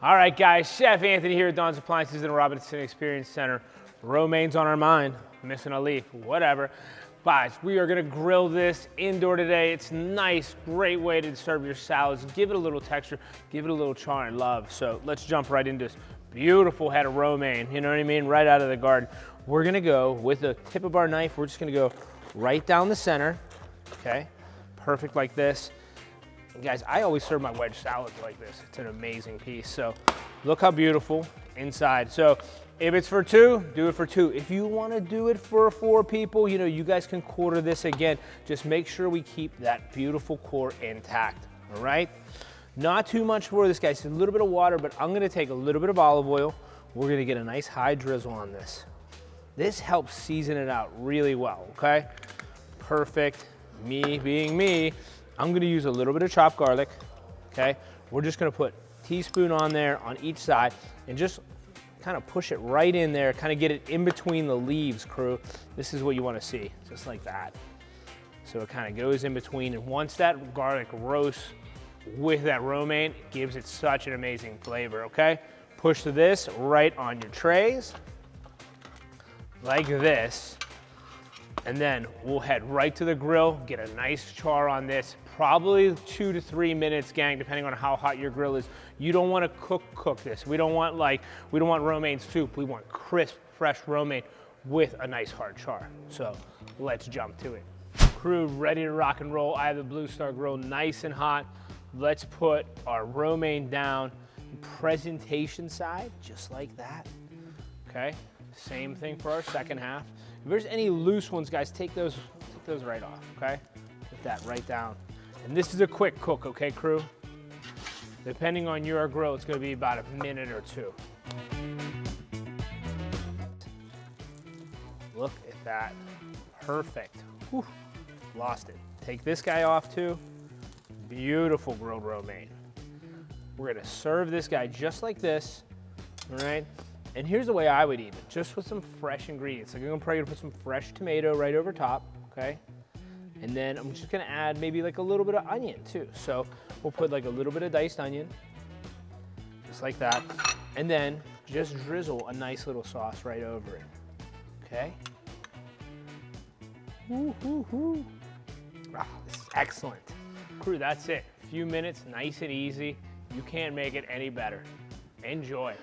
All right, guys, Chef Anthony here at Dawn's Appliances in the Robinson Experience Center. Romaine's on our mind, missing a leaf, whatever. Guys, we are gonna grill this indoor today. It's nice, great way to serve your salads. Give it a little texture, give it a little char and love. So let's jump right into this beautiful head of romaine, you know what I mean, right out of the garden. We're gonna go with the tip of our knife, we're just gonna go right down the center, okay? Perfect like this. And guys, I always serve my wedge salads like this. It's an amazing piece. So look how beautiful inside. So if it's for two, do it for two. If you want to do it for 4 people, you know, you guys can quarter this again. Just make sure we keep that beautiful core intact, all right? Not too much for this, guys. A little bit of water, but I'm gonna take a little bit of olive oil. We're gonna get a nice high drizzle on this. This helps season it out really well, okay? Perfect. Me being me, I'm gonna use a little bit of chopped garlic, okay? We're just gonna put a teaspoon on there on each side and just kind of push it right in there, kind of get it in between the leaves, crew. This is what you wanna see, just like that. So it kind of goes in between, and once that garlic roasts with that romaine, it gives it such an amazing flavor, okay? Push this right on your trays, like this. And then we'll head right to the grill, get a nice char on this, probably 2 to 3 minutes, gang, depending on how hot your grill is. You don't want to cook this. We don't want romaine soup. We want crisp, fresh romaine with a nice hard char. So let's jump to it. Crew, ready to rock and roll. I have the Blue Star Grill nice and hot. Let's put our romaine down, presentation side, just like that, okay? Same thing for our second half. If there's any loose ones, guys, take those right off, okay? Put that right down. And this is a quick cook, okay, crew? Depending on your grill, it's gonna be about a minute or 2. Look at that, perfect. Whew. Lost it. Take this guy off too. Beautiful grilled romaine. We're gonna serve this guy just like this, all right? And here's the way I would eat it, just with some fresh ingredients. Like I'm probably gonna put some fresh tomato right over top, okay? And then I'm just gonna add maybe like a little bit of onion too. So we'll put like a little bit of diced onion, just like that. And then just drizzle a nice little sauce right over it, okay? Woo, woo, woo. Wow, this is excellent. Crew, that's it. A few minutes, nice and easy. You can't make it any better. Enjoy.